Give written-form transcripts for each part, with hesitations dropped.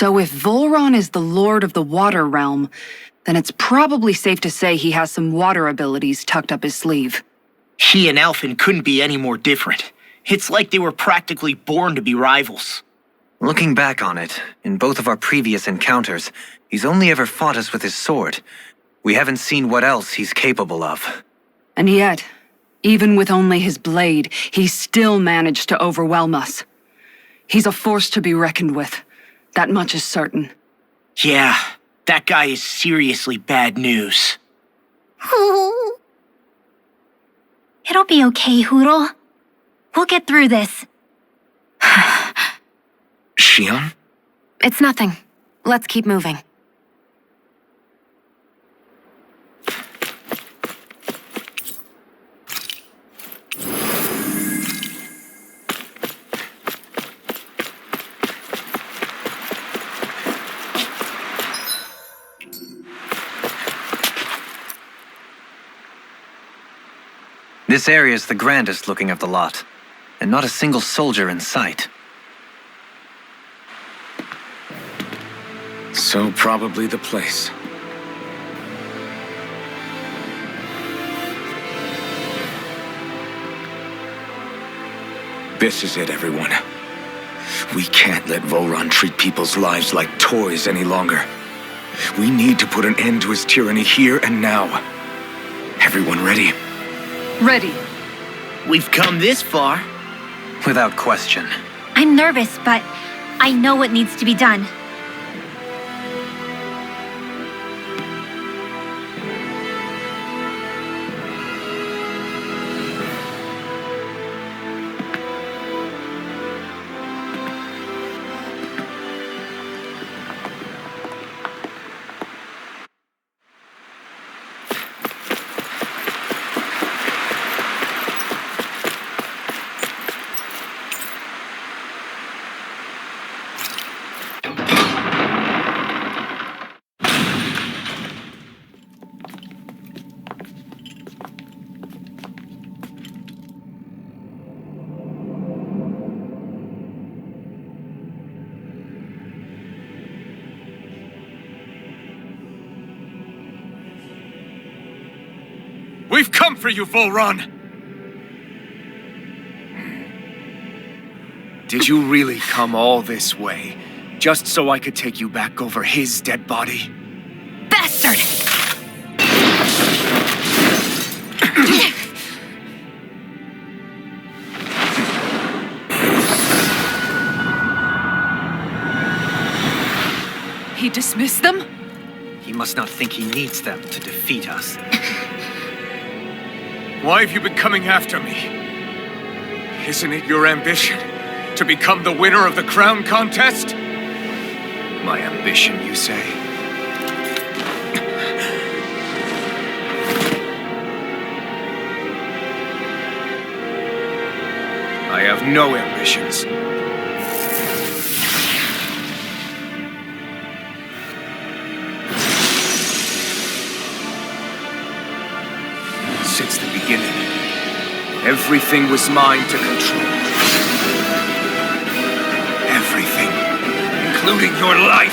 So if Vholran is the lord of the water realm, then it's probably safe to say he has some water abilities tucked up his sleeve. He and Alphen couldn't be any more different. It's like they were practically born to be rivals. Looking back on it, in both of our previous encounters, he's only ever fought us with his sword. We haven't seen what else he's capable of. And yet, even with only his blade, he still managed to overwhelm us. He's a force to be reckoned with. That much is certain. Yeah, that guy is seriously bad news. It'll be okay, Huro. We'll get through this. Shion? It's nothing. Let's keep moving. This area is the grandest looking of the lot, and not a single soldier in sight. So probably the place. This is it, everyone. We can't let Vholran treat people's lives like toys any longer. We need to put an end to his tyranny here and now. Everyone ready? Ready. We've come this far. Without question. I'm nervous, but I know what needs to be done. We've come for you, Vholran! Did you really come all this way, just so I could take you back over his dead body? Bastard! He dismissed them? He must not think he needs them to defeat us. Why have you been coming after me? Isn't it your ambition to become the winner of the crown contest? My ambition, you say? I have no ambitions. Since the beginning, everything was mine to control. Everything, including your life.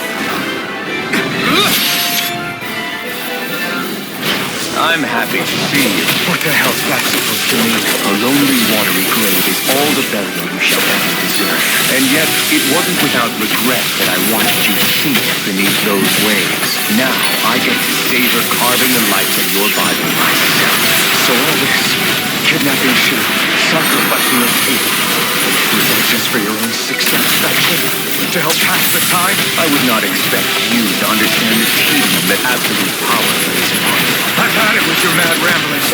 I'm happy to see you. What the hell's that supposed to mean? A lonely, watery grave is all the burial you shall ever deserve. And yet, it wasn't without regret that I wanted you to sink beneath those waves. Now, I get to savor carving the life of your Bible myself. So all this, kidnapping Shu, sacrificing your faith, was that just for your own sick satisfaction? To help pass the time? I would not expect you to understand the tedium that absolute power lays upon you. I've had it with your mad ramblings.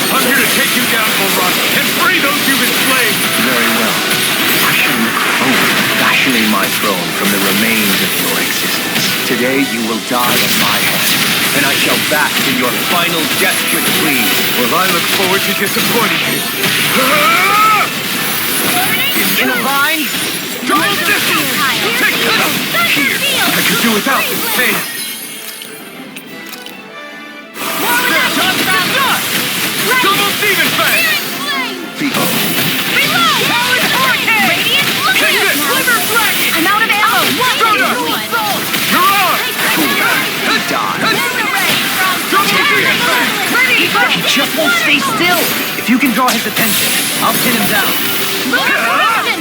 I'm here to take you down, Vholran, and free those you've enslaved! Very well. I shall look forward to fashioning my throne from the remains of your existence. Today you will die at my hand, and I shall bask in your final desperate plea. Well, I look forward to disappointing you. In a vine? Dual distance! Take cover! Here, I could do without this pain. Double Demon Fang! Reload! Radiant, look at Take this! Sliver Dragon! I'm out of ammo! What? If you can draw his attention, I'll pin him down.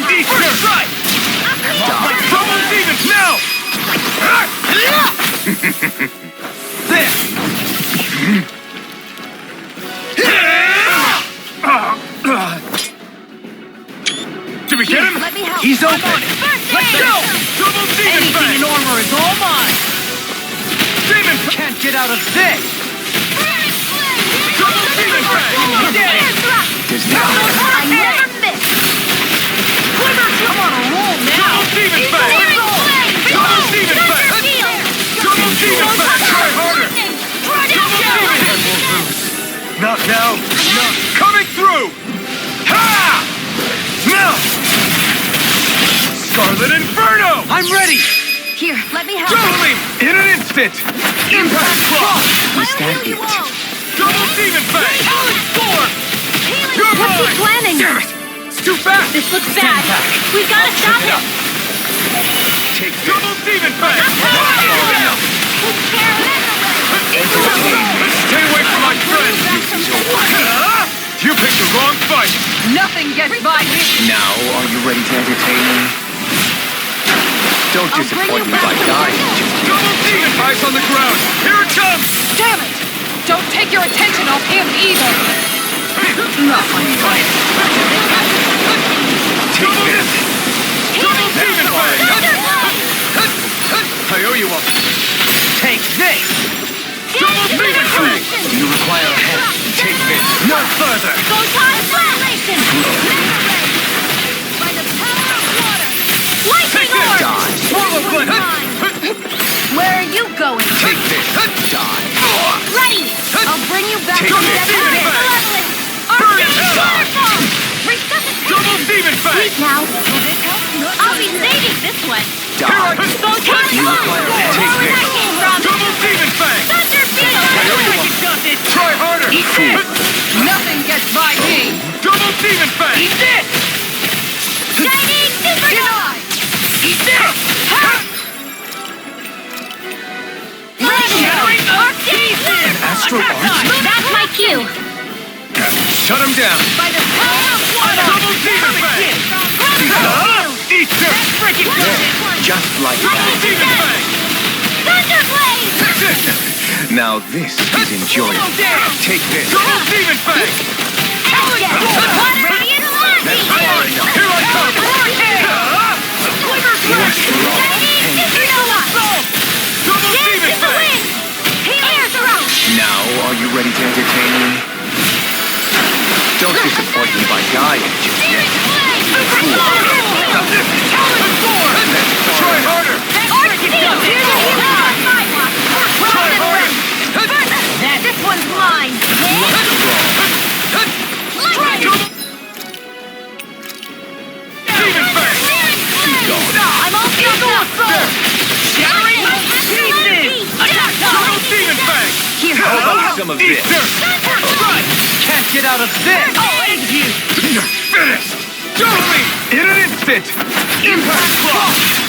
Easter! Strike! Double demons now! There! Did we get him? Let me help. He's open! Let's go! Double demon bang! armor is all mine! Demon! Can't get out of this! Double demon bang! There's no... I never miss. I'm on a roll now! Double demon bang! Double demon bang! Double demon bang! Try harder! Not now! Not coming through! Ha! Now! Scarlet Inferno! I'm ready! Here, let me help. Totally! In an instant! Impact Frost! Was that it? Double demon bang! Storm! You're What's he mine! planning? Damn it! It's too fast! This looks bad. We gotta stop him. Take double demon bang! Stay away from my friend! You picked the wrong fight! Nothing gets by me. Now, are you ready to entertain me? Don't disappoint me by dying. Double demon! Eyes on the ground! Here it comes! Damn it! Don't take your attention off him either. Not my fight. Take this! Double demon bang! I owe you one. Take this! Double demon bang! Do you require a hand? Take this! No further! Go time violation. By the power of water. Lightning orb. Die! Swirl of blood! Where are you going? Take this! Die! Ready. I'll bring you back Take to this. the Demon bang. leveling. Burn it. Waterfall. Resuscitate. Double demon bang! Wait now. Will this help? I'll be saving this one. Here I Die! go! You require a hand. Take this! Double demon bang! Thunder field. I owe you one. Try harder! Nothing gets by me. Double demon bang! Eat this! Chinese supernova. Eat this! Astro Arch? That's my cue. Shut him down! By the power of water. Double demon bang! Eat this! Just like Double that. demon bang! Thunder blade. Now this is enjoyable. Take this. Double demon bang! Radiant Aladdin. Far enough. Here I come! Chinese supernova. Double Dance demon in the bang! wind. Air throw. Now, are you ready to entertain me? Don't disappoint me by dying just yet. Try harder! This one's mine. Demon bang! I'm all set up. Shattering pieces! Double demon bang! How about some of Eat this? dirt! Right! Can't get out of this! You're finished! Totally! In an instant! Impact Frost!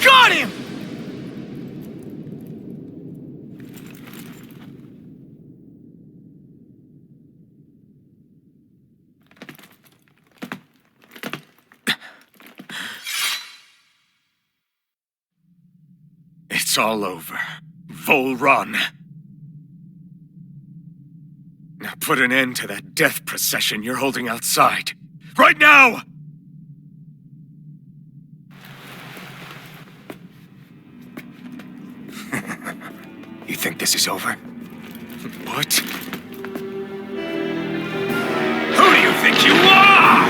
Got him! It's all over. Vholran. Now put an end to that death procession you're holding outside. Right now! You think this is over? What? Who do you think you are?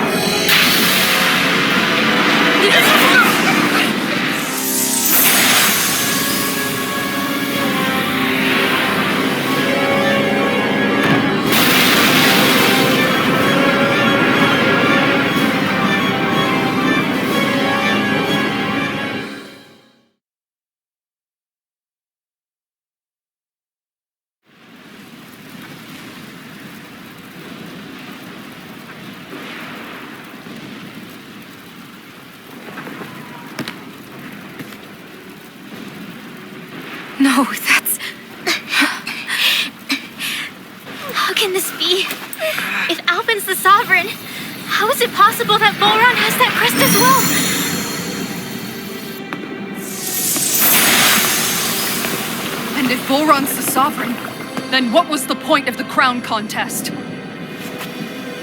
No, that's If Alpin's the sovereign, how is it possible that Vholran has that crest as well? And if Vholran's the sovereign, then what was the point of the crown contest?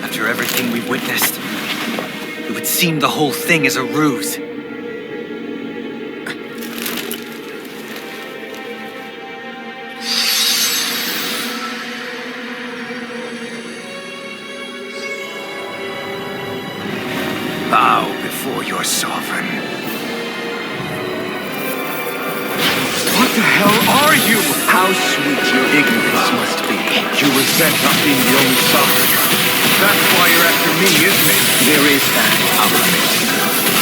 After everything we've witnessed, it would seem the whole thing is a ruse. Bow before your sovereign. What the hell are you? How sweet your ignorance must be. You resent not being the only sovereign. That's why you're after me, isn't it? There is that, I'll admit.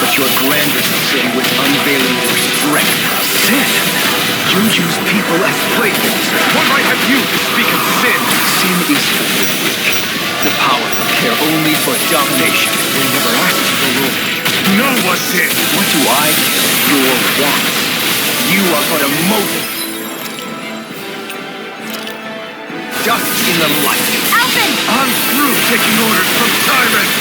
But your grander sin with unveiling your strength. Sin? You use people as playthings. What right have you to speak of sin? Sin is for the weak. The powerful care only for domination. They never asked for the Lord. No one did. What do I care? Your wants. You are but a motive. Dust in the light. Alpin! I'm through taking orders from tyrants.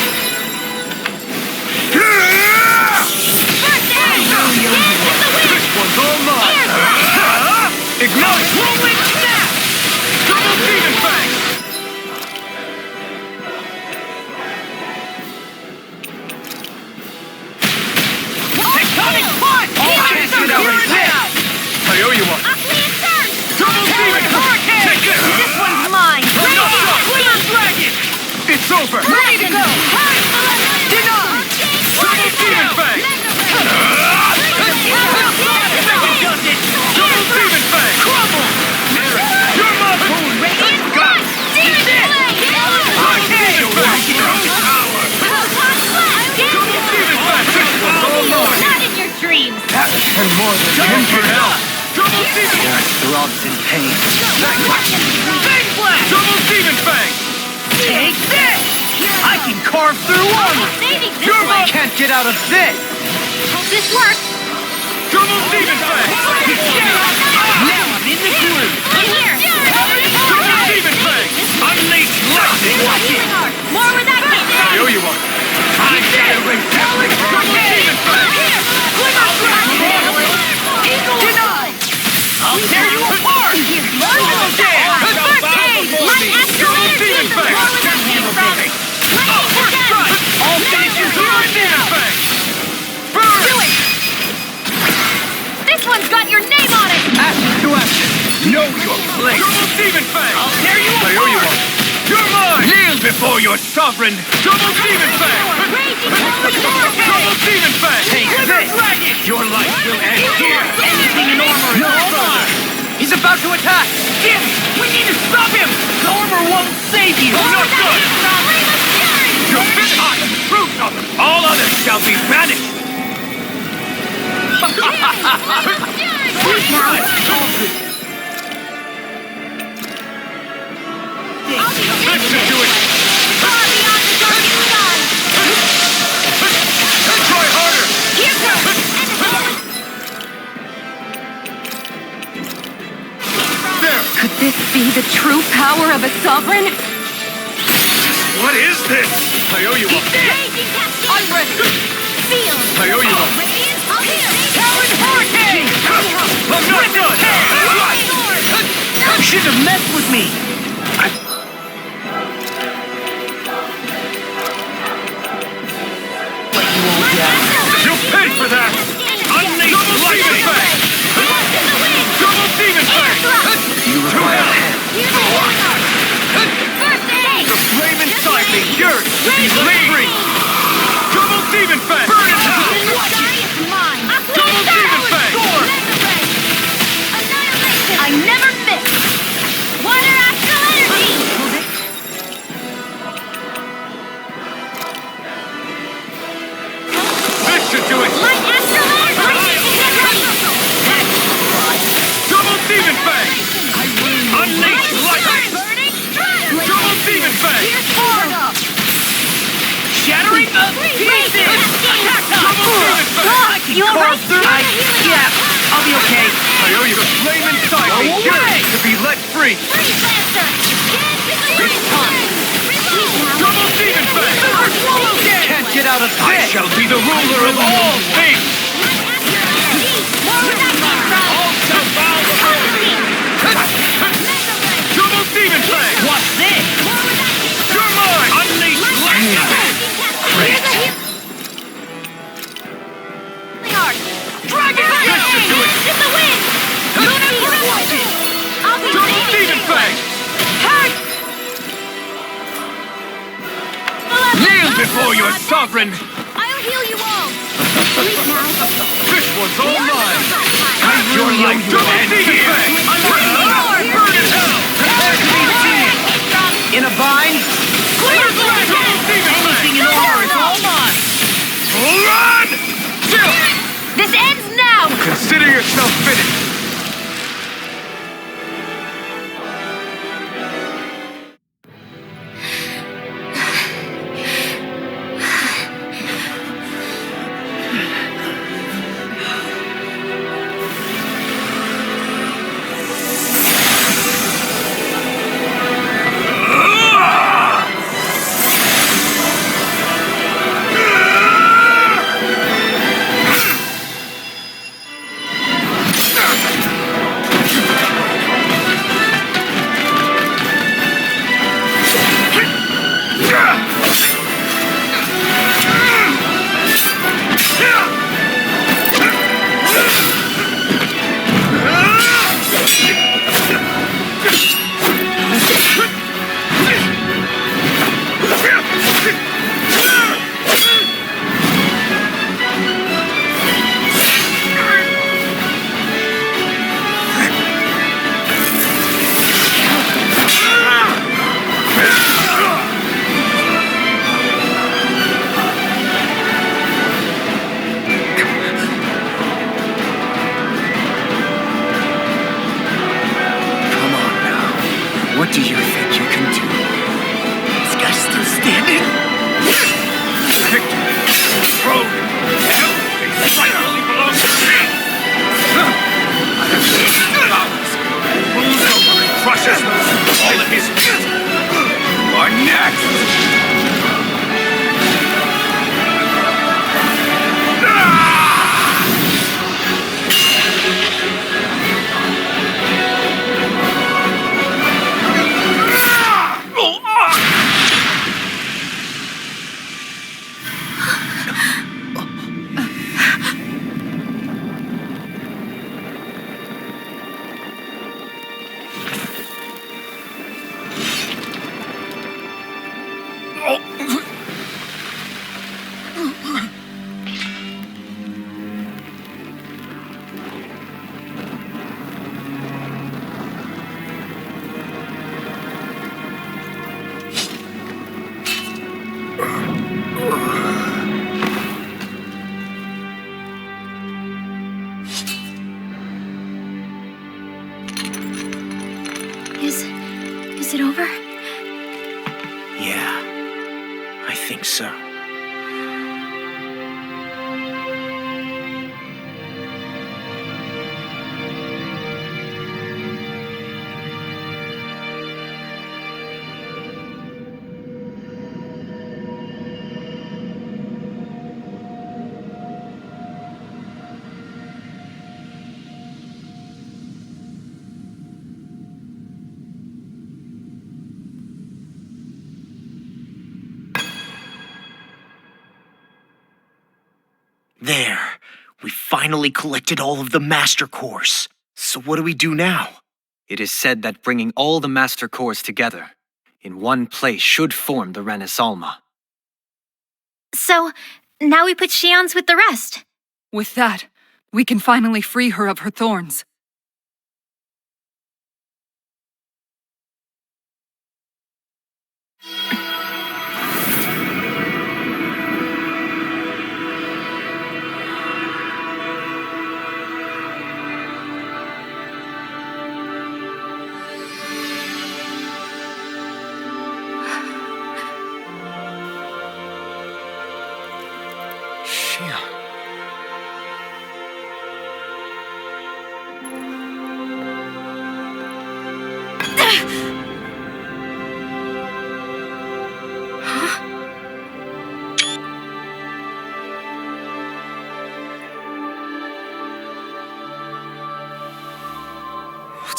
First aid! This one's all mine. Ignite! Rolling snap! Double demon fang! Tectonic punch! Get out right now! I owe you one. Double demon hurricane! Take it! This one's mine! Clear dragon! It's over! Ready to go! Denied! Double demon fang! Double demon fang! Crumble! You're my food! Got it! Demon fang! Double demon fang! This one's all mine! Not in your dreams! And more than Double for hell! Double demon There are throbs in pain. Big blast! Double demon fang! Take this! I can carve through armor! You're my Can't get out of this! Hope this works! double demon fang! Now I'm in the groove! I'm here! Double demon fang! Unleash lightning! More where that came I from! owe you one. I gotta erase everything. Double demon fang! Denied! I'll tear you apart! Double damn! First aid! Light extra Double energy! demon fang! More where that came from! First strike! All finishes Double are demon now! fang! Burn! Do it! This one's got your name on it! Ashes to ashes! Know your place! Double demon fang! I'll tear you I owe you apart! one. You're mine! Kneel before your sovereign! Double demon fang! Raging hurricane! Double demon fang! Take this! Your life will end here! Anything in armor is further! He's about to attack! Jim! We need to stop him! The armor won't save you! Not good! You're fit hot! Proof of them! All others shall be banished! This should do it! Try harder! There! Could this be the true power of a sovereign? What is this? I owe you one. I'm ready! Field! I owe you one. Talon hurricane! I'm not done! You shouldn't have messed with me! Let you all down. You'll pay for that! Unleash lightning fang! Double demon fang! You require a hand. First aid! The flame inside me yearns to be let free! Double demon fang! Burn it out! Double demon fang! I never miss! Water astral energy! This should do it! Light astral energy! Double demon fang! Unleash lightning! Double demon fang! Shattering the pieces! Double demon fang! You alright? Yeah, I'll be okay. I owe you the flame inside me Go away! yearns to be let free! Freeze Lancer! It's time. I shall be the ruler of all things! All shall bow before me! Double demon flame! What's this? You're mine! Unleash lightning! Dragon Listen to it! It's the wind! I'll be Double saving demon you! flame! Kneel before your sovereign! I'll heal you all! Breathe now. This one's all mine! Have Your life to end here! Burn in hell! Prepare to be seen! In a bind? Anything in order is all mine! Run! This ends now! Consider yourself finished! What do you think you can do? This guy's still standing? Victory, throne, and everything finally belongs to me! I have seized the powers, rules over and crushes those who fall at his feet! You are next! Is it over? Yeah, I think so. There, we finally collected all of the Master Cores. So what do we do now? It is said that bringing all the Master Cores together in one place should form the Renaissance. So, now we put Shion's with the rest. With that, we can finally free her of her thorns.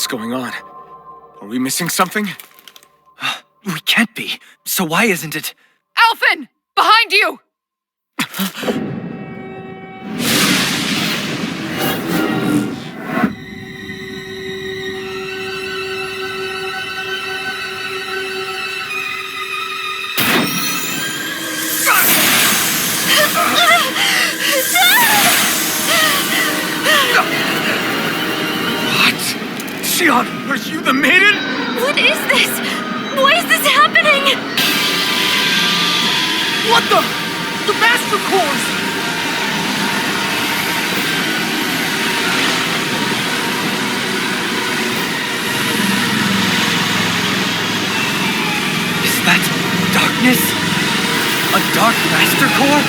What's going on? Are we missing something? We can't be. So why isn't it? Alphen! Behind you! What? Xion, are you the maiden? What is this? Why is this happening? What the? The Master Course! Is that darkness? A dark master core?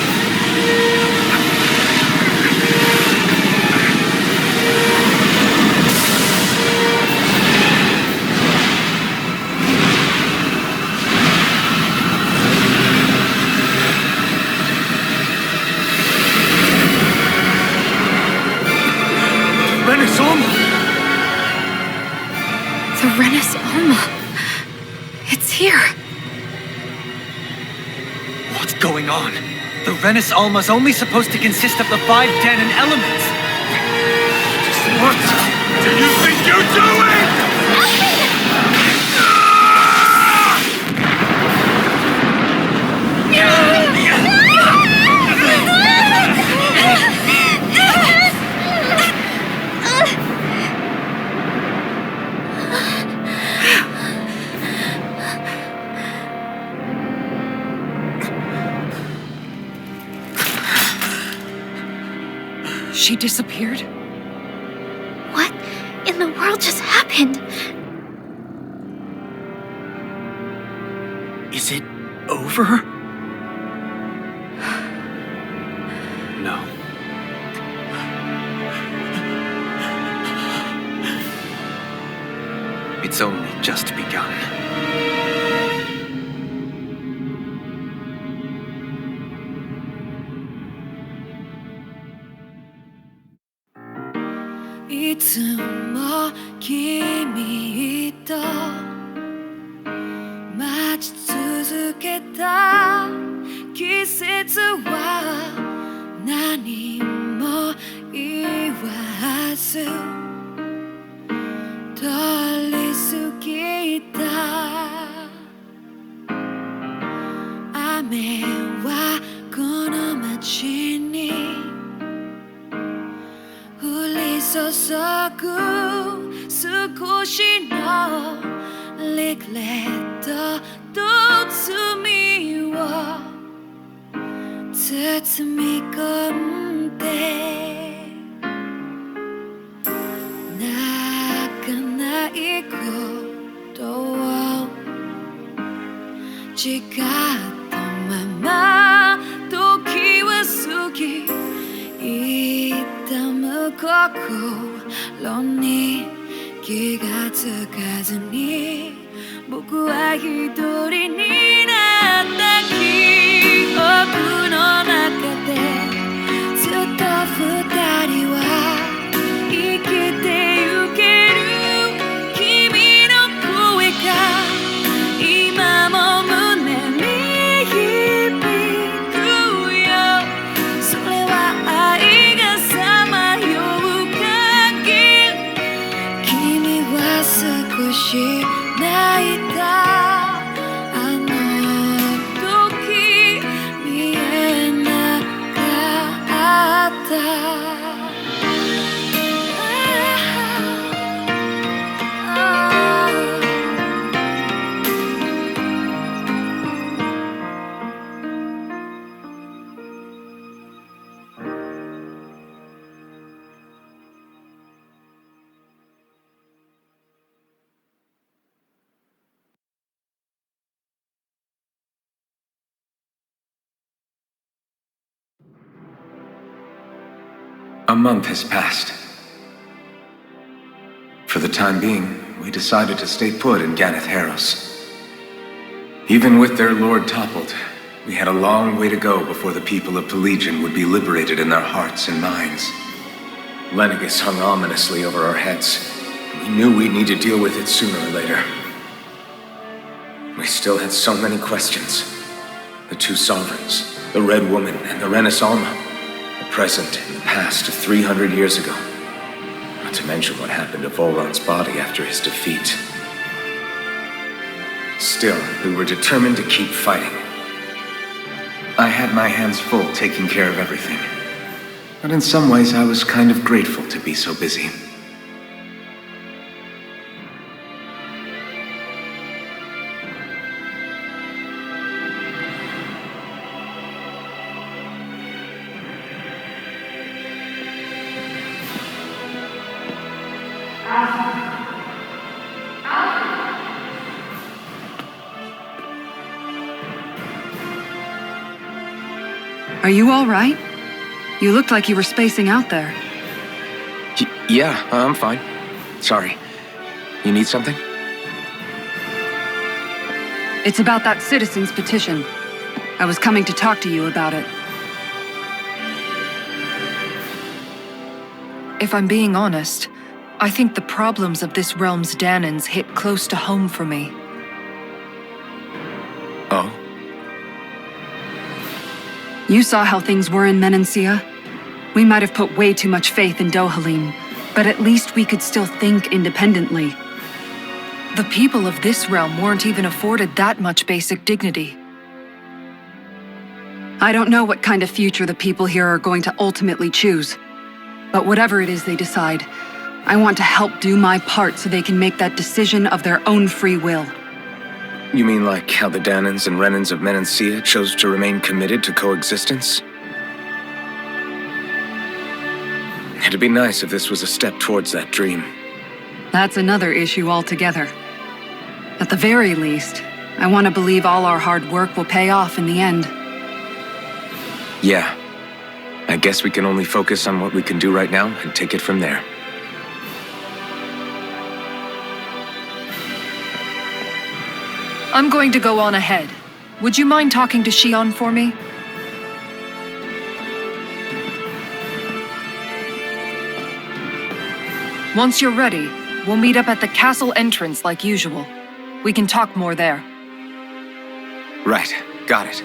The Renis Alma. It's here. What's going on? The Renis Alma's only supposed to consist of the 5 Danon elements. What do you think you're doing? She disappeared? What in the world just happened? Is it over? No. It's only just begun. A month has passed. For the time being, we decided to stay put in Ganeth Heros. Even with their lord toppled, we had a long way to go before the people of Pelegion would be liberated in their hearts and minds. Lenegus hung ominously over our heads, We knew we'd need to deal with it sooner or later. We still had so many questions. The two sovereigns, the Red Woman and the Renaissance, the present and the past 300 years ago. Not to mention what happened to Vholran's body after his defeat. Still, we were determined to keep fighting. I had my hands full taking care of everything. But in some ways, I was kind of grateful to be so busy. Are you all right? You looked like you were spacing out there. Yeah, I'm fine. Sorry. You need something? It's about that citizen's petition. I was coming to talk to you about it. If I'm being honest, I think the problems of this realm's Danans hit close to home for me. Oh? You saw how things were in Menancia. We might have put way too much faith in Dohalim, but at least we could still think independently. The people of this realm weren't even afforded that much basic dignity. I don't know what kind of future the people here are going to ultimately choose. But whatever it is they decide, I want to help do my part so they can make that decision of their own free will. You mean like how the Danans and Renans of Menancia chose to remain committed to coexistence? It'd be nice if this was a step towards that dream. That's another issue altogether. At the very least, I want to believe all our hard work will pay off in the end. Yeah. I guess we can only focus on what we can do right now and take it from there. I'm going to go on ahead. Would you mind talking to Shion for me? Once you're ready, we'll meet up at the castle entrance like usual. We can talk more there. Right. Got it.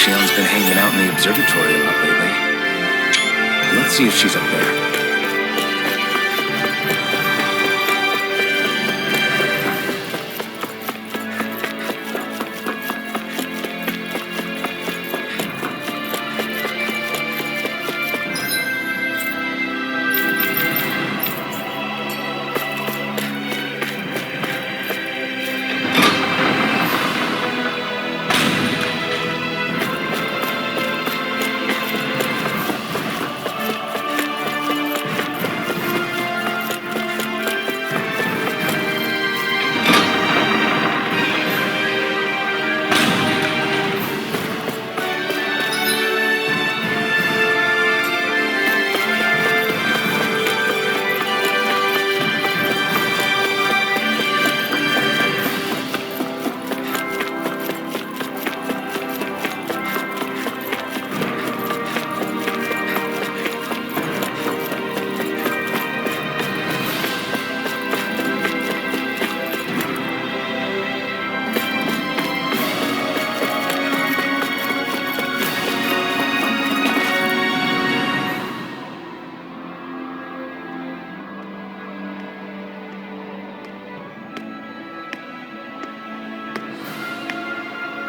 Shion's been hanging out in the observatory a lot lately. Let's see if she's up there.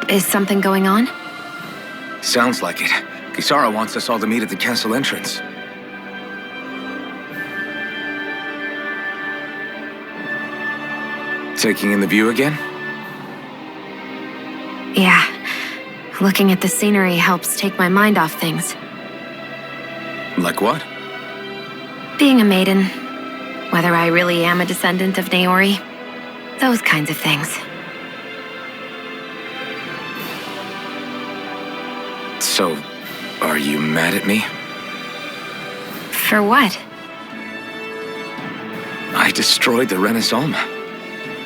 Is something going on? Sounds like it. Kisara wants us all to meet at the castle entrance. Taking in the view again? Yeah. Looking at the scenery helps take my mind off things. Like what? Being a maiden. Whether I really am a descendant of Naori. Those kinds of things. So, are you mad at me? For what? I destroyed the Renaissance,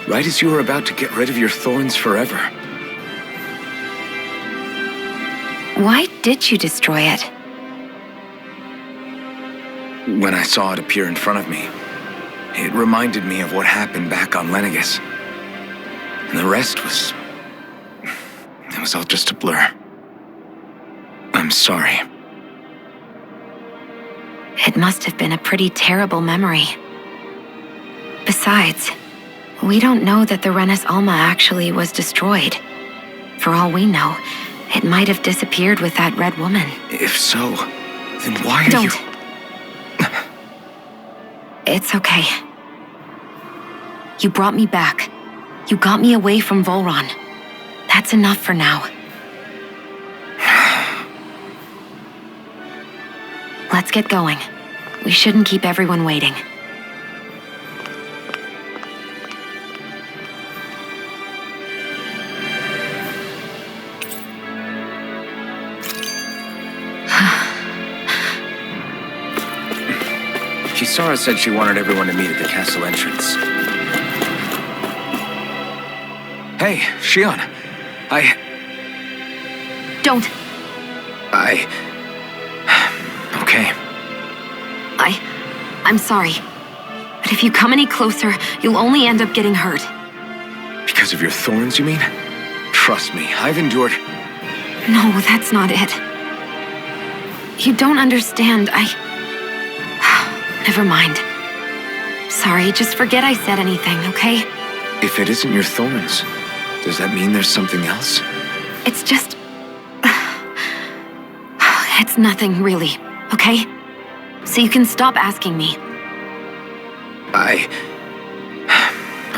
right as you were about to get rid of your thorns forever. Why did you destroy it? When I saw it appear in front of me, it reminded me of what happened back on Lenegus. And the rest was... it was all just a blur. I'm sorry. It must have been a pretty terrible memory. Besides, we don't know that the Renis Alma actually was destroyed. For all we know, it might have disappeared with that red woman. If so, then why are you... Don't. It's okay. You brought me back. You got me away from Vholran. That's enough for now. Let's get going. We shouldn't keep everyone waiting. Kisara said she wanted everyone to meet at the castle entrance. Hey, Shion. Don't. Okay. I'm sorry. But if you come any closer, you'll only end up getting hurt. Because of your thorns, you mean? Trust me, I've endured... No, that's not it. You don't understand. Never mind. Sorry, just forget I said anything, okay? If it isn't your thorns, does that mean there's something else? It's just... It's nothing, really, okay? So you can stop asking me.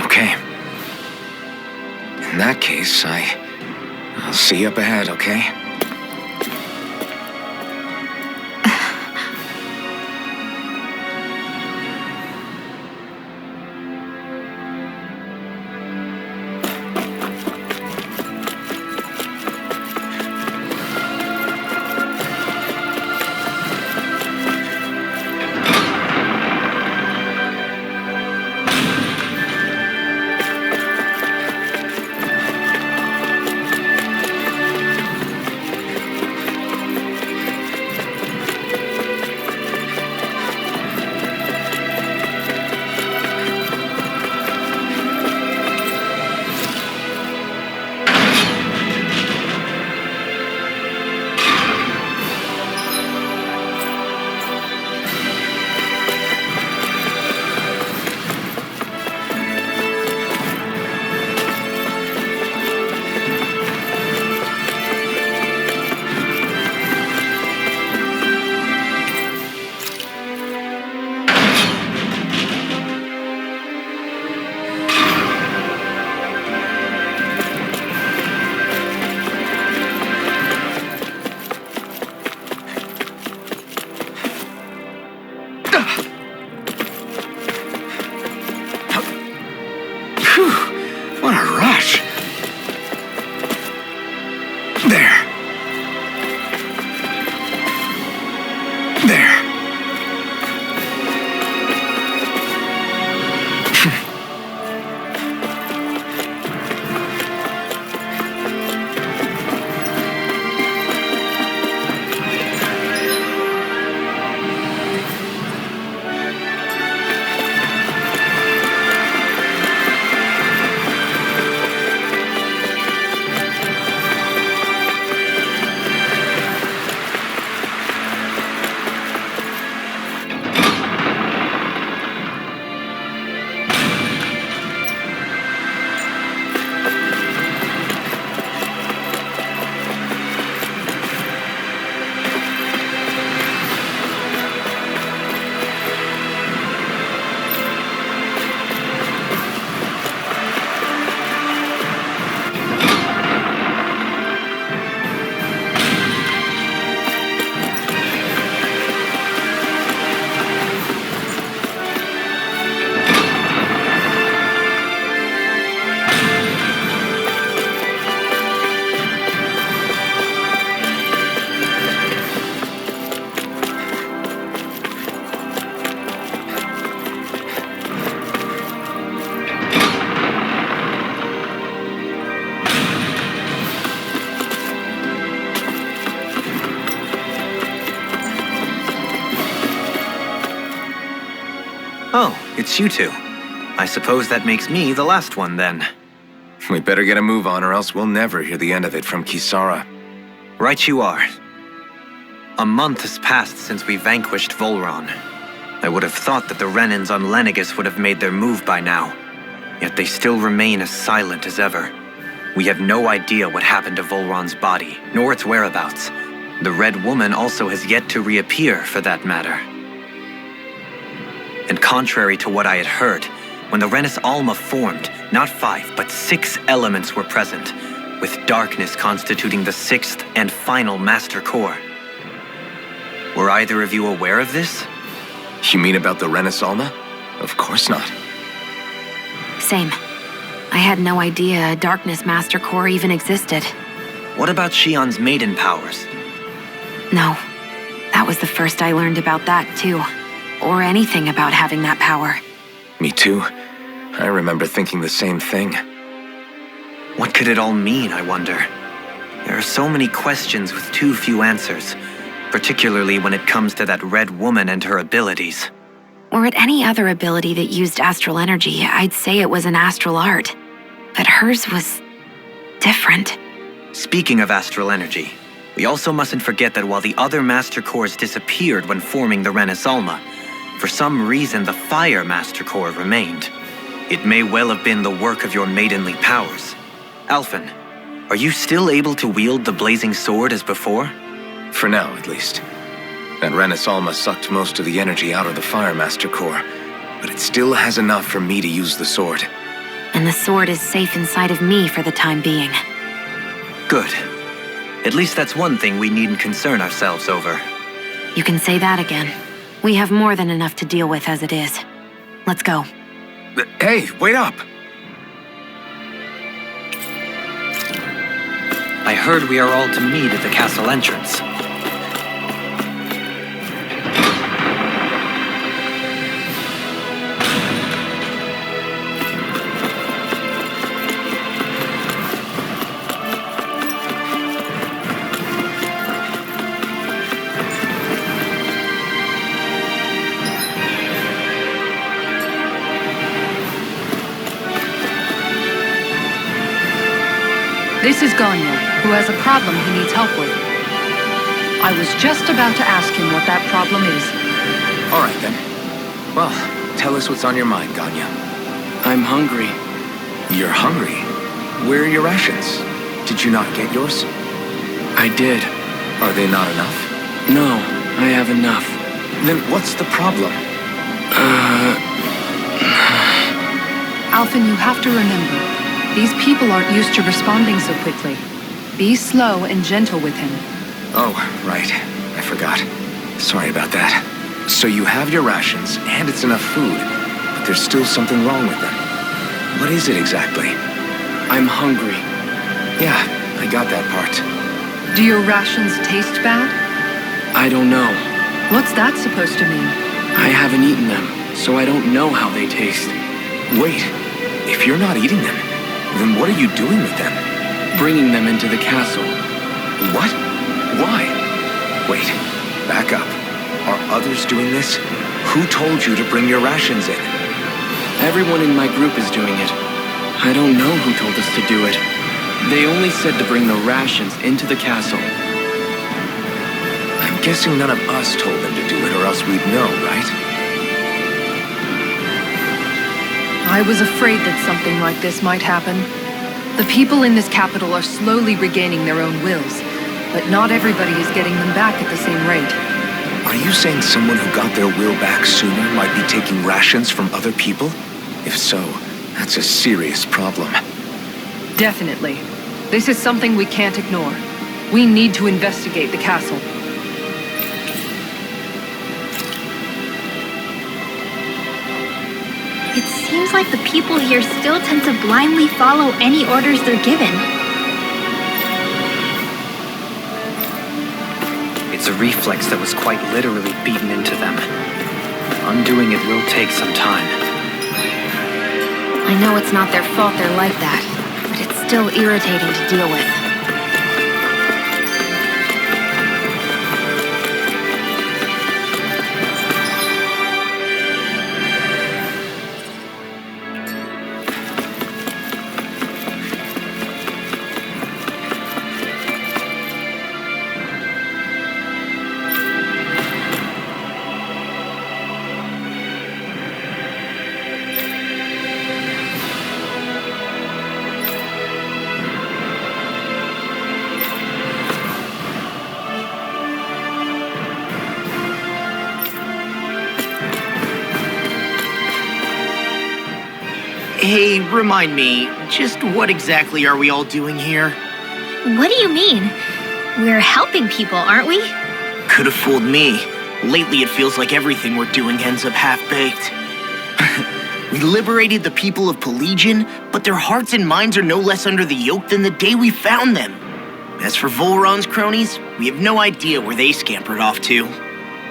Okay. In that case, I'll see you up ahead, okay? What a rush! There. Oh, it's you two. I suppose that makes me the last one then. We better get a move on or else we'll never hear the end of it from Kisara. Right you are. A month has passed since we vanquished Vholran. I would have thought that the Renans on Lenegis would have made their move by now. Yet they still remain as silent as ever. We have no idea what happened to Vholran's body, nor its whereabouts. The Red Woman also has yet to reappear, for that matter. And contrary to what I had heard, when the Renis Alma formed, not 5, but 6 elements were present, with darkness constituting the 6th and final Master Core. Were either of you aware of this? You mean about the Renis Alma? Of course not. Same. I had no idea a Darkness Master Core even existed. What about Shion's maiden powers? No. That was the first I learned about that, too. Or anything about having that power. Me too. I remember thinking the same thing. What could it all mean, I wonder? There are so many questions with too few answers, particularly when it comes to that Red Woman and her abilities. Were it any other ability that used astral energy, I'd say it was an astral art. But hers was different. Speaking of astral energy, we also mustn't forget that while the other Master Cores disappeared when forming the Renis Alma, for some reason the Fire Master Core remained. It may well have been the work of your maidenly powers. Alphen, are you still able to wield the blazing sword as before? For now, at least. That Renis Alma sucked most of the energy out of the Fire Master Core, but it still has enough for me to use the sword. And the sword is safe inside of me for the time being. Good. At least that's one thing we needn't concern ourselves over. You can say that again. We have more than enough to deal with as it is. Let's go. Hey, wait up! I heard we are all to meet at the castle entrance. This is Ganya, who has a problem he needs help with. I was just about to ask him what that problem is. All right, then. Well, tell us what's on your mind, Ganya. I'm hungry. You're hungry? Where are your rations? Did you not get yours? I did. Are they not enough? No, I have enough. Then what's the problem? Alphen, you have to remember, these people aren't used to responding so quickly. Be slow and gentle with him. Oh, right. I forgot. Sorry about that. So you have your rations, and it's enough food, but there's still something wrong with them. What is it exactly? I'm hungry. Yeah, I got that part. Do your rations taste bad? I don't know. What's that supposed to mean? I haven't eaten them, so I don't know how they taste. Wait, if you're not eating them, then what are you doing with them? Bringing them into the castle. What? Why? Wait, back up. Are others doing this? Who told you to bring your rations in? Everyone in my group is doing it. I don't know who told us to do it. They only said to bring the rations into the castle. I'm guessing none of us told them to do it, or else we'd know, right? I was afraid that something like this might happen. The people in this capital are slowly regaining their own wills, but not everybody is getting them back at the same rate. Are you saying someone who got their will back sooner might be taking rations from other people? If so, that's a serious problem. Definitely. This is something we can't ignore. We need to investigate the castle. It seems like the people here still tend to blindly follow any orders they're given. It's a reflex that was quite literally beaten into them. Undoing it will take some time. I know it's not their fault they're like that, but it's still irritating to deal with. Hey, remind me, just what exactly are we all doing here? What do you mean? We're helping people, aren't we? Could have fooled me. Lately, it feels like everything we're doing ends up half-baked. We liberated the people of Pelagian, but their hearts and minds are no less under the yoke than the day we found them. As for Vholran's cronies, we have no idea where they scampered off to.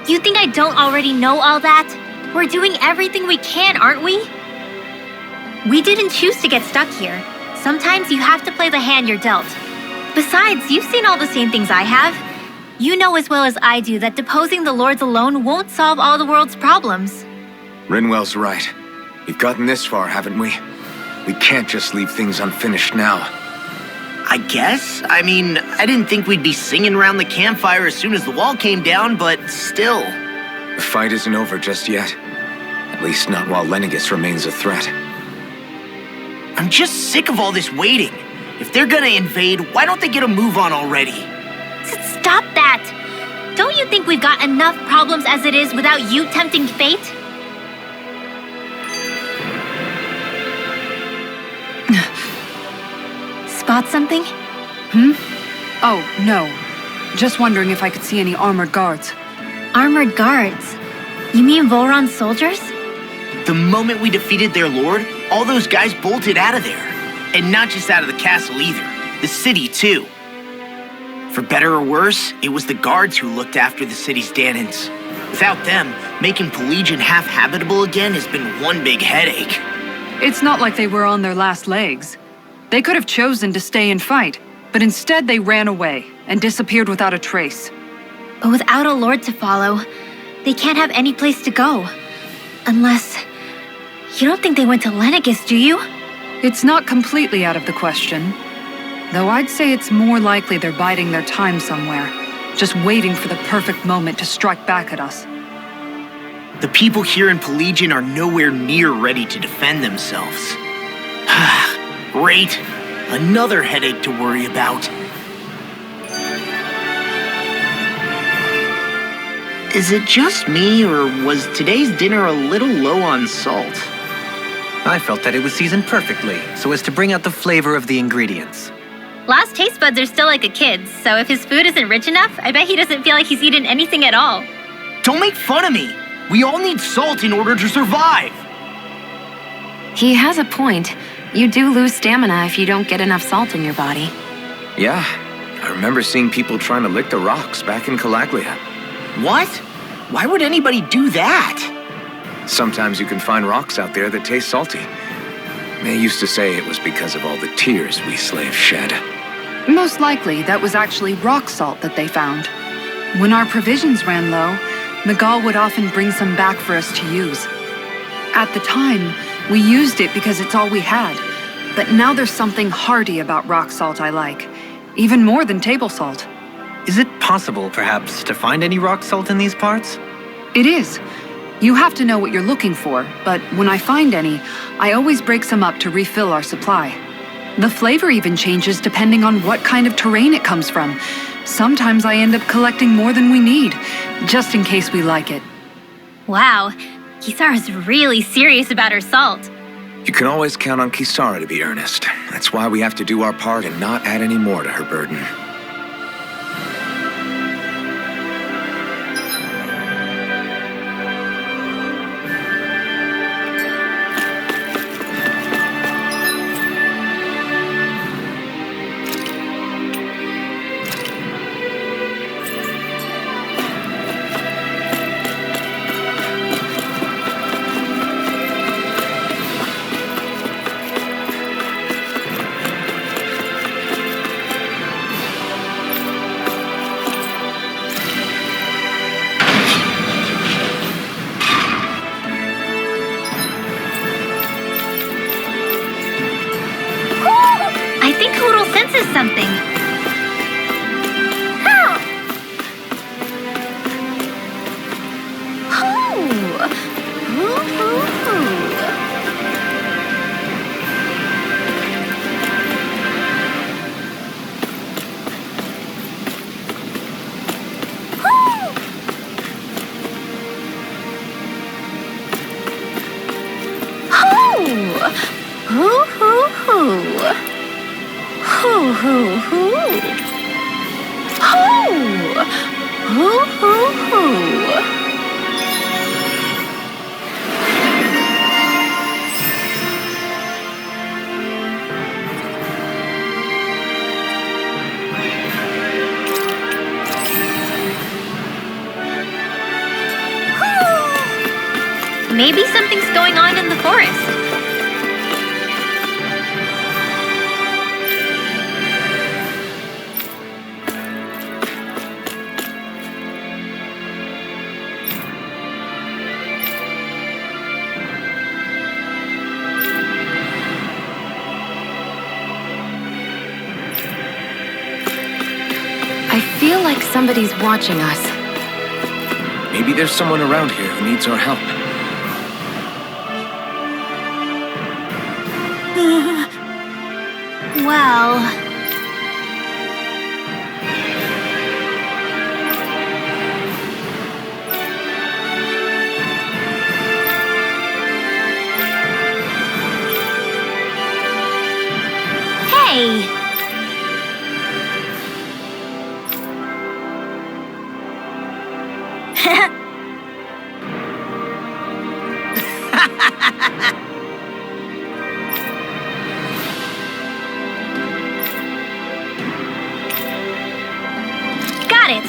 You think I don't already know all that? We're doing everything we can, aren't we? We didn't choose to get stuck here. Sometimes you have to play the hand you're dealt. Besides, you've seen all the same things I have. You know as well as I do that deposing the lords alone won't solve all the world's problems. Rinwell's right. We've gotten this far, haven't we? We can't just leave things unfinished now. I guess? I mean, I didn't think we'd be singing around the campfire as soon as the wall came down, but still. The fight isn't over just yet. At least not while Lenegis remains a threat. I'm just sick of all this waiting. If they're gonna invade, why don't they get a move on already? Stop that! Don't you think we've got enough problems as it is without you tempting fate? Spot something? Oh, no. Just wondering if I could see any armored guards. Armored guards? You mean Vholran's soldiers? The moment we defeated their lord, all those guys bolted out of there. And not just out of the castle either. The city, too. For better or worse, it was the guards who looked after the city's Danans. Without them, making Pelagian half-habitable again has been one big headache. It's not like they were on their last legs. They could have chosen to stay and fight, but instead they ran away and disappeared without a trace. But without a lord to follow, they can't have any place to go. Unless... You don't think they went to Lenegis, do you? It's not completely out of the question. Though I'd say it's more likely they're biding their time somewhere, just waiting for the perfect moment to strike back at us. The people here in Pelagian are nowhere near ready to defend themselves. Great. Another headache to worry about. Is it just me, or was today's dinner a little low on salt? I felt that it was seasoned perfectly, so as to bring out the flavor of the ingredients. Last taste buds are still like a kid's, so if his food isn't rich enough, I bet he doesn't feel like he's eaten anything at all. Don't make fun of me! We all need salt in order to survive! He has a point. You do lose stamina if you don't get enough salt in your body. Yeah, I remember seeing people trying to lick the rocks back in Calaglia. What? Why would anybody do that? Sometimes you can find rocks out there that taste salty. They used to say it was because of all the tears we slaves shed. Most likely, that was actually rock salt that they found. When our provisions ran low, Nagal would often bring some back for us to use. At the time, we used it because it's all we had. But now there's something hearty about rock salt I like. Even more than table salt. Is it possible, perhaps, to find any rock salt in these parts? It is. You have to know what you're looking for, but when I find any, I always break some up to refill our supply. The flavor even changes depending on what kind of terrain it comes from. Sometimes I end up collecting more than we need, just in case we like it. Wow, Kisara's really serious about her salt. You can always count on Kisara to be earnest. That's why we have to do our part and not add any more to her burden. hoo, hoo. Hoo! Hoo, hoo, hoo. Maybe something's going on in the forest. I feel like somebody's watching us. Maybe there's someone around here who needs our help. Well... Hey! Got it!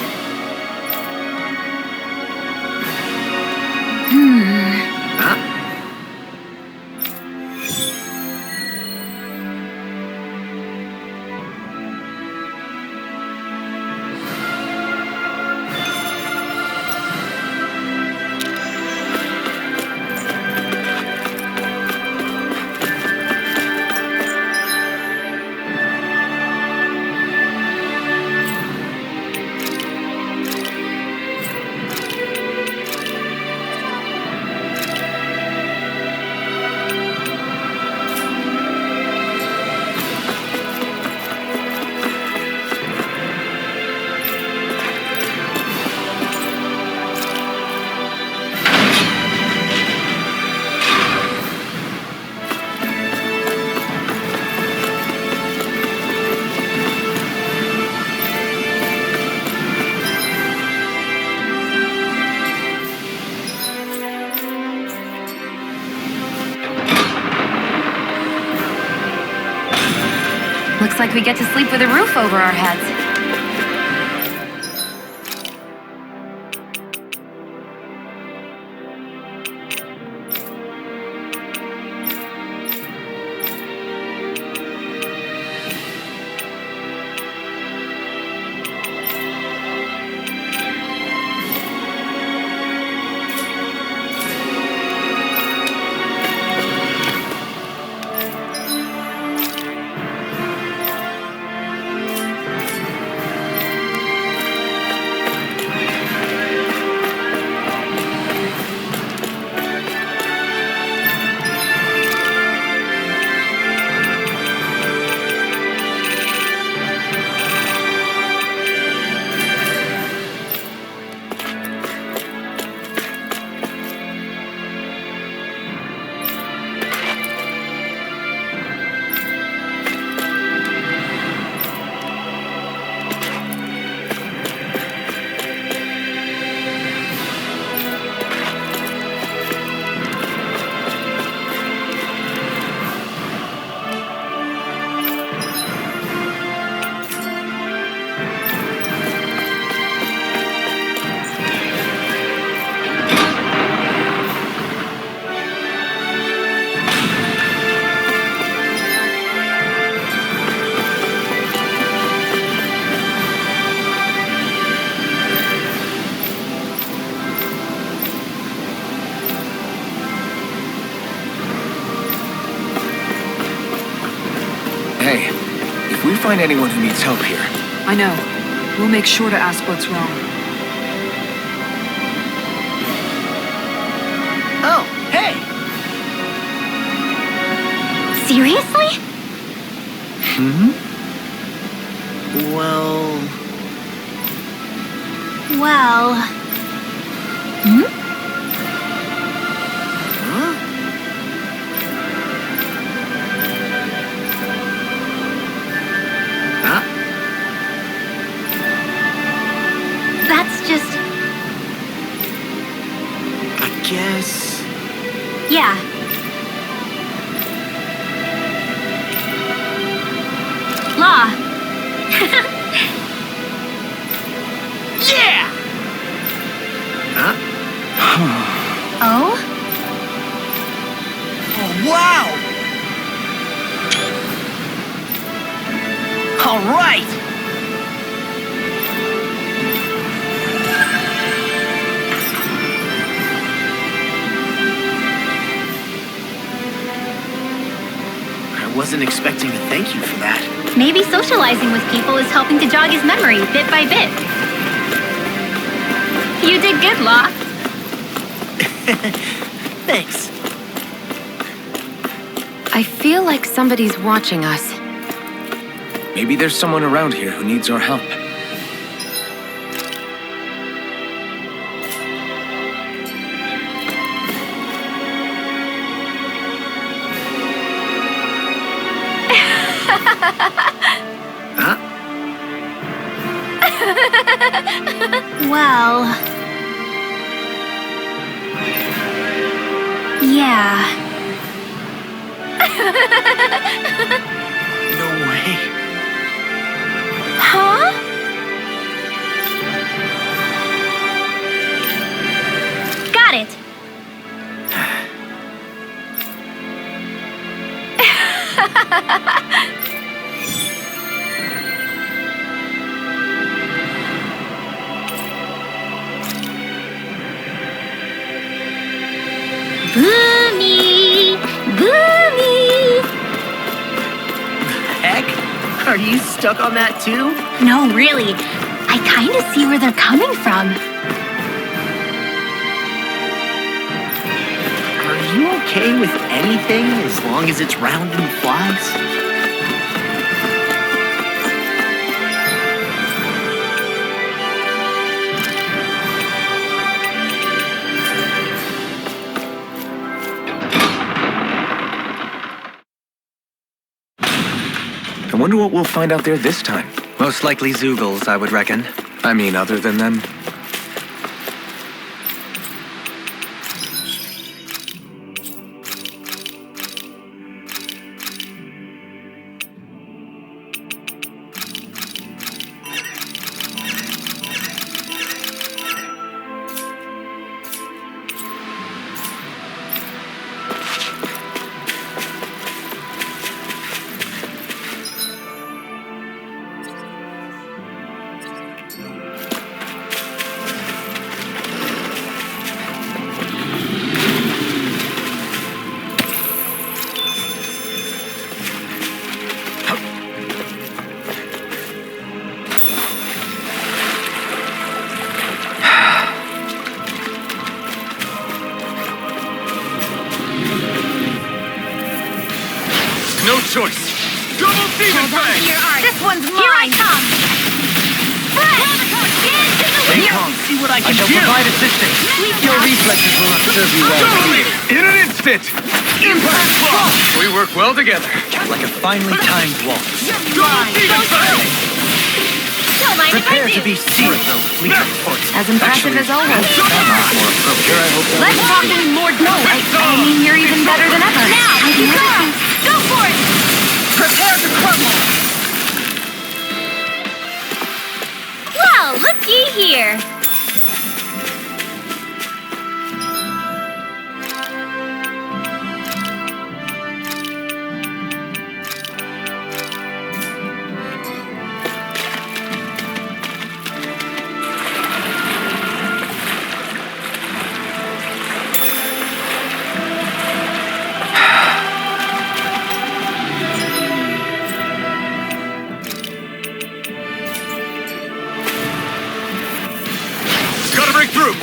Looks like we get to sleep with a roof over our heads. Hey, if we find anyone who needs help here... I know. We'll make sure to ask what's wrong. Oh, hey! Seriously? Well... Well... guess... Yeah. Law. Yeah! Huh? Oh? Oh, wow! All right! I wasn't expecting a thank you for that. Maybe socializing with people is helping to jog his memory bit by bit. You did good, Law. Thanks. I feel like somebody's watching us. Maybe there's someone around here who needs our help. Huh? Well... Yeah. No way. Huh? Got it. Boomy! Boomy! Heck? Are you stuck on that too? No, really. I kind of see where they're coming from. Are you okay with anything as long as it's round and flies? I wonder what we'll find out there this time. Most likely Zoogles, I would reckon. I mean, other than them. No choice. Double demon fang! This one's mine! Here I come! Fresh! Into the Hang wind! on, see what I I can shall do. provide assistance. Your reflexes will not serve you well. Totally! In an instant! Impact block! We work well together. Like a finely timed waltz. Double demon fang! Don't mind if I Prepare do! to be sealed, though fleet of foot. As impressive as always. Let's talk in more I mean, you're even better than ever. Now, I've you never go! seen- Go for it! Prepare to crumble! Well, looky here. Gotta break through!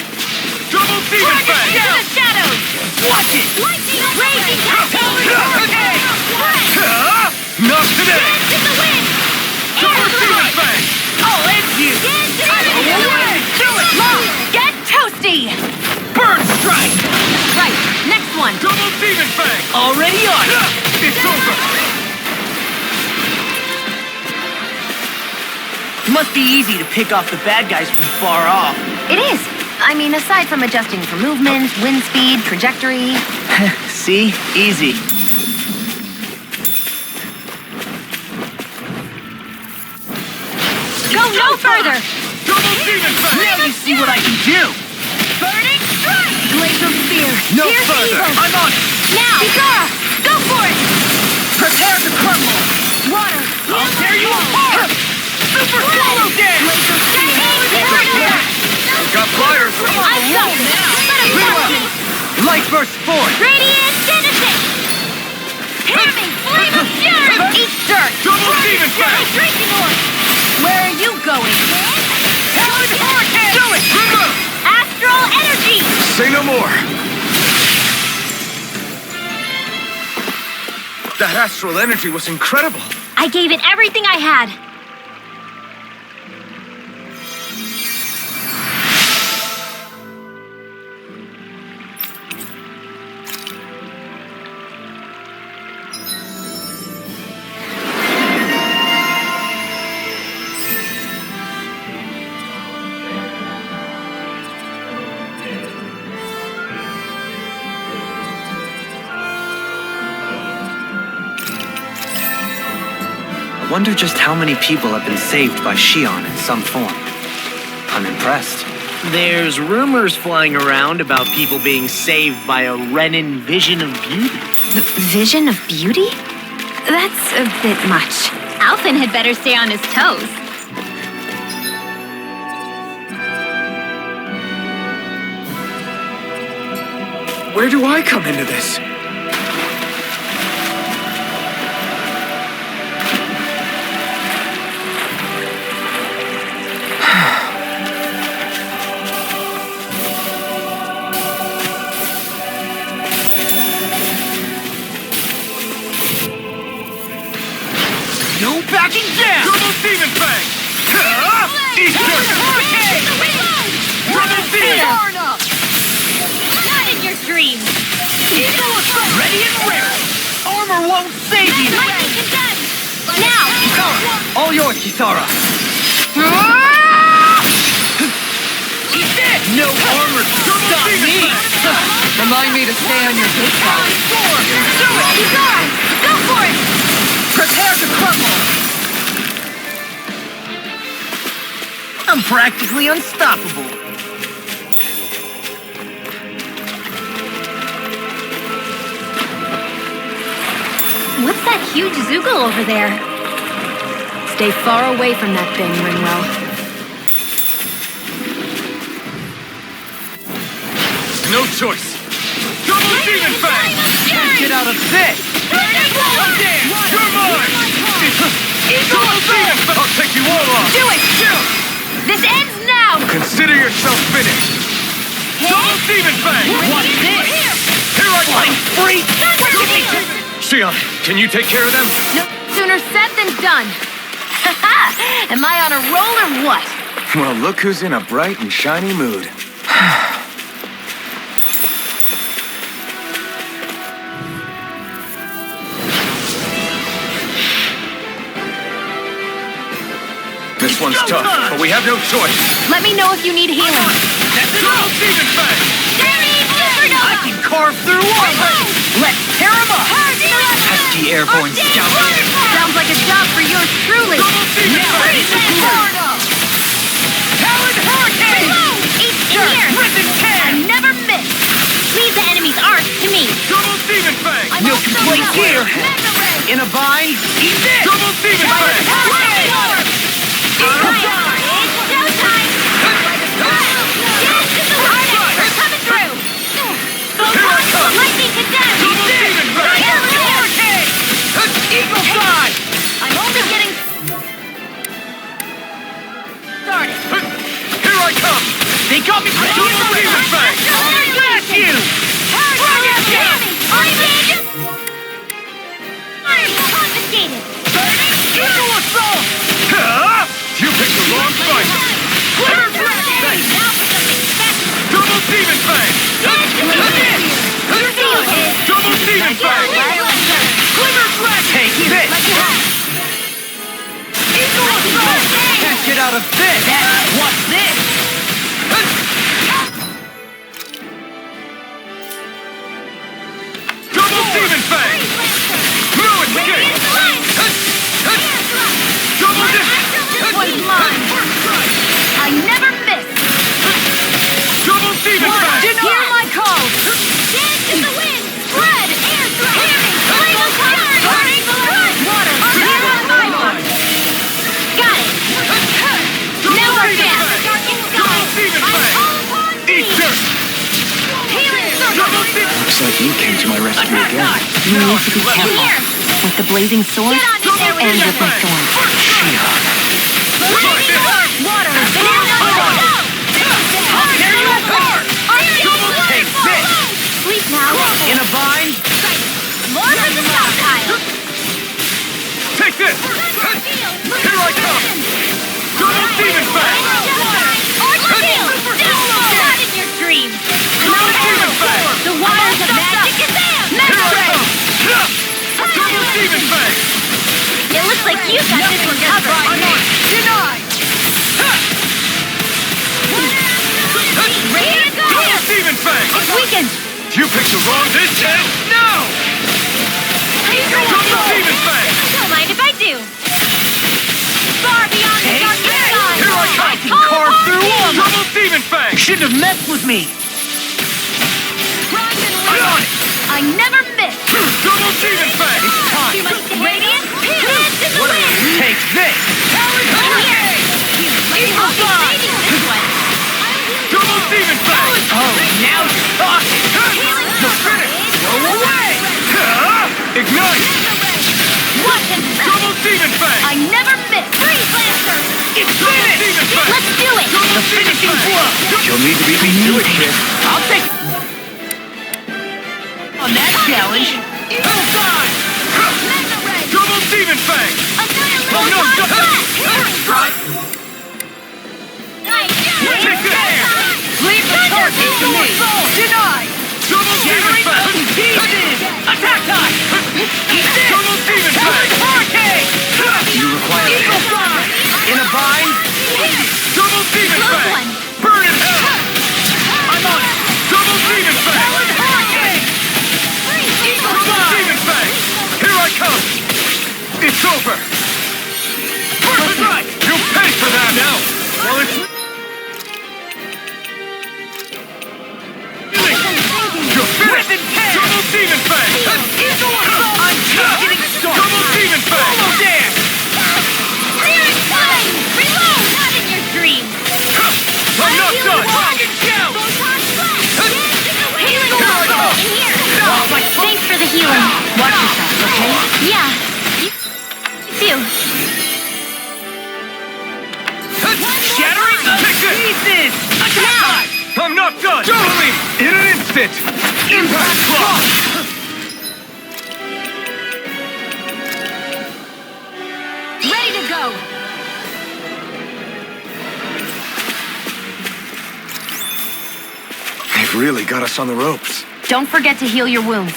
Double demon fang! Into the shadows! Watch it! Lightning raging hurricane! Not today! Into the wind! Double demon fang! I'll end you! Do it, Mom! Get toasty! Bird strike! Right, next one. Double demon fang! Already on it! It's over! Must be easy to pick off the bad guys from far off. It is. I mean, aside from adjusting for movement, wind speed, trajectory. See? Easy. Go no further! Double demon fang! Now you see what I can do! Burning strike! Glacial spear. No Here's the further! evil. I'm on it! Now! Ikara! Go for it! Prepare to crumble! Water. I'll tear you apart! Super swallow dance! Glacial spear. Got fire! I'm going now! Let us go! Light burst forth! Radiant Genesis! Hear me! Flame of Fury! Eat dirt! Double demon My fang! drinking orb! Where are you going? Talon Hurricane! Do it! Astral Energy! Say no more! That astral energy was incredible! I gave it everything I had. I wonder just how many people have been saved by Shion in some form. I'm impressed. There's rumors flying around about people being saved by a Renin vision of beauty. Vision of beauty? That's a bit much. Alphen had better stay on his toes. Where do I come into this? No backing down! Double demon fang! Eastern! Hurricane! Double demon! Not in your dreams! Ready and ready! Armor won't save you! Lightning condemned! Now! All yours, Kisara! Eat this! No armor can stop me! Remind me to stay on your good side. Do it! Ikara! Go for it! Prepare to crumble! I'm practically unstoppable. What's that huge Zoogle over there? Stay far away from that thing, Ringwell. No choice! Double demon fang! Get out of this! You're mine! Double demon fang! I'll take you all on! Do it! This ends now! Consider yourself finished! Double demon fang! What's this? Here I Flying come! free! Shion, can you take care of them? No sooner said than done. Am I on a roll or what? Well, look who's in a bright and shiny mood. This one's tough, but we have no choice. Let me know if you need healing. Double demon fang! I can carve through armor! Let's tear him up! Pesky airborne scout! Sounds like a job for yours truly. Talon Hurricane! Eat in here! Risen I can! never miss! Leave the enemy's arc to me! Double demon fang! No complaints here! In a bind, eat this! Double demon fang! It's showtime! Get to the hardest! We're coming through! Here I come! Lightning condemned! Double demon fang! Hurricane! Eagle fly! I'm only getting started. Here I come! They got me Double demon fang! Blast you! I'm confiscated! Eagle assault! You picked the wrong fight! Double demon fang! Double demon fang! Take this! Eagle assault! Can't get out of this! What's this? Looks like you came to my rescue again. You need to be careful. With the blazing sword and with my thorn. Water is down. Take this! Sleep now. In a bind? More from the stockpile. Take this! Here I come! Double demon fang! Not in your dreams. Double demon fang! The waters of magic is there. Here I come! Double demon fang! It looks like you got this one covered. Denied! Ready to go. Double demon fang! Weakened. You picked the wrong distance! No! Double demon fang! Don't mind if I do. Far beyond the darkest side. Here I come! Can carve through them! Double demon fang! Shouldn't have messed with me! I'm on it! I never miss. Double demon fang! Time! Radiant dance in the wind. Take this! I'll be saving this one. Double demon fang! Oh, now you're talking! You're finished! Go away! Ignite! Watch and Double demon fang! I never miss. Freeze Lancer. It's Double finished! demon fang! Let's do it. The finishing blow! You'll need to beat me to it, kid. I'll take it! On that challenge! Eagle Dive! Double demon fang! Oh no, Take this! Leave the target to me! Denied! Double demon fang! Attack time! Double demon fang! Hurricane! You require Eagle Dive! In a bind? Double demon fang! Burn in hell! I'm on it! Double demon fang! Hurricane! Eagle Double Dive! demon fang! Here I come! It's over! First strike! You pay for that now! Well, it's... You're finished! Double demon fang! I'm just getting started! Double demon fang! Almost there! Reload. Not in your dreams. I'm not done! Dragon Shout! Healing Here I combo. come! In here. Thanks for the healing. Watch yourself, okay? Yeah. You too. Shattering the Take this! pieces! Attack time! I'm not done! Totally! In an instant! Impact block! Ready to go. They've really got us on the ropes. Don't forget to heal your wounds.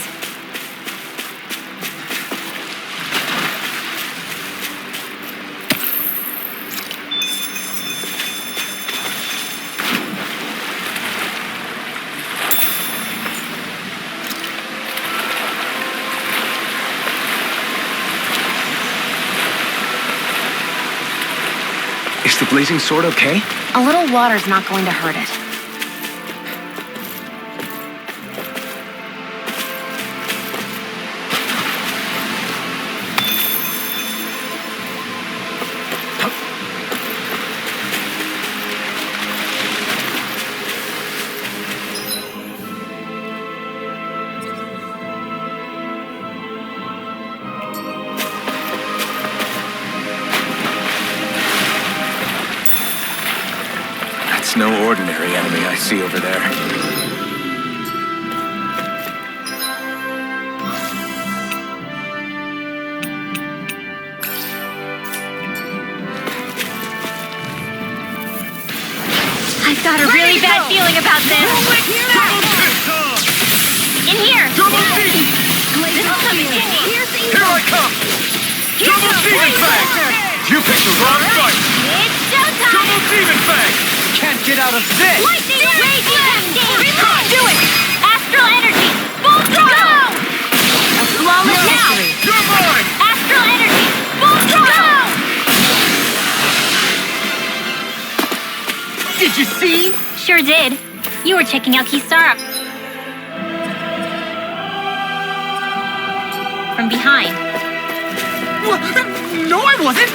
Is the blazing sword okay? A little water's not going to hurt it. That's no ordinary enemy I see over there. I've got a really bad feeling about this. In here. Double demon! This is coming in handy. Here I come! Double demon fang! You picked the wrong fight! It's showtime. Double demon fang! Can't get out of this! Lightning raging cascade. Do it. Astral energy. Full throttle. A flawless now. You're mine! Astral energy. Full throttle. Did you see? Sure did. You were checking out Kisara from behind. No, I wasn't!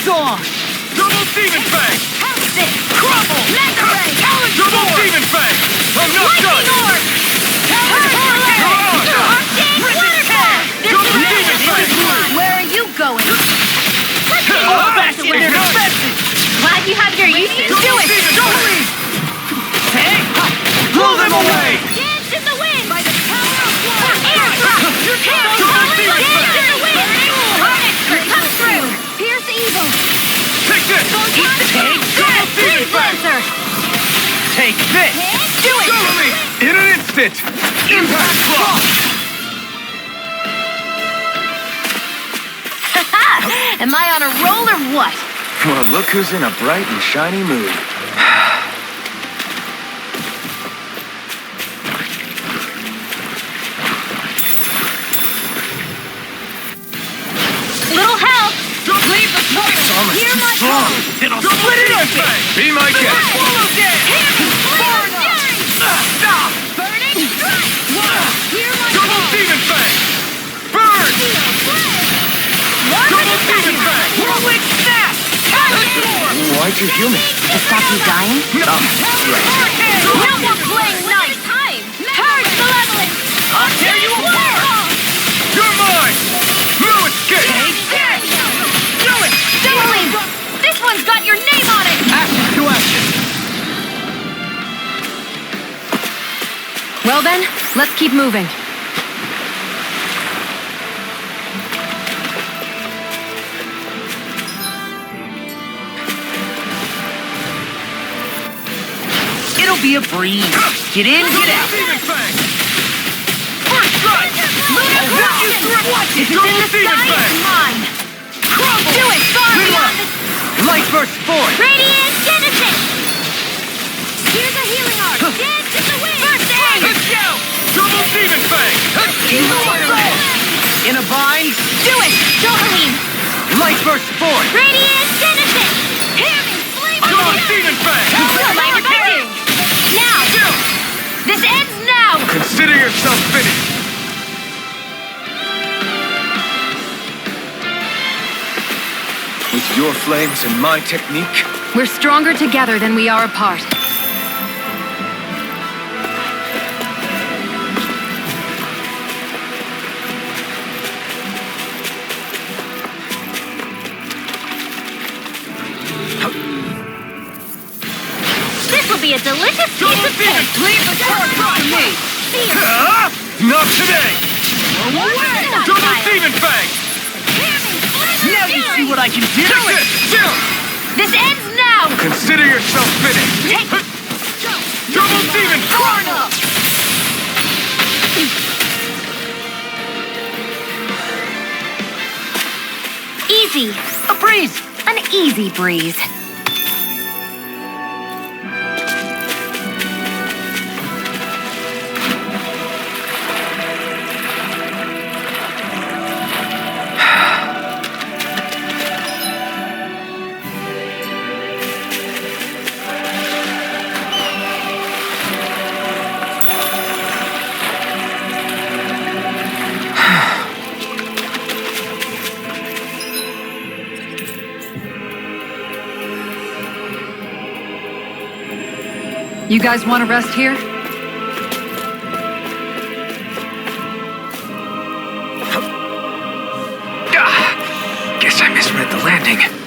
Dawn! Double Demon Fang! How's this? Crumble! Leather Ray! Double Demon Fang! I'm not done! Lightning Orb! You're on! Arcane Waterfall! Double Demon Fang! Where are you going? Bastion defenses! Glad you have your uses. Do it! Blow them away! Dance in the wind! By the power of water! Air drop! Dance in the wind! Harness! Come through! Pierce evil! Take this! Freeze Lancer! Take this! Do it! In an instant! Impact Block! Am I on a roll or what? Well, look who's in a bright and shiny mood. Little help! Leave the point! Hear my call! It'll split it open! Be my guest! Swallow dead! Stop! Burning strike! Hear my Double call! Demon Fang! Burn! Double Demon Fang! Whirlwind snap! Why'd you heal me? To stop you dying? No more playing nice! Purge malevolence! I'll tear you apart! You're mine! No escape! Do it! Doubling! This one's got your name on it! Action to action! Well then, let's keep moving. It'll be a breeze. Get in, get out. Demon Fang! First strike! Lunar Corruption! What? If it's in the sky, it's mine! Do it! Far beyond the... Light burst forward. Radiant Genesis! Here's a healing arc! Dance in the wind! First aid! Let's go! Double Demon Fang! In a bind. Do it! Doberline! Light burst forward. Radiant Genesis! Hear me! Flame Double Demon Fang! You'll like if I do! Now! Still! This ends now! Consider yourself finished! With your flames and my technique, We're stronger together than we are apart. This will be a delicious piece of cake! Leave the turret on me. Not today! Double Demon Fang! Now you see what I can do. Take this! Still! This ends now! Consider yourself finished! Double Demon Fang! Easy. A breeze. An easy breeze. You guys want to rest here? guess I misread the landing.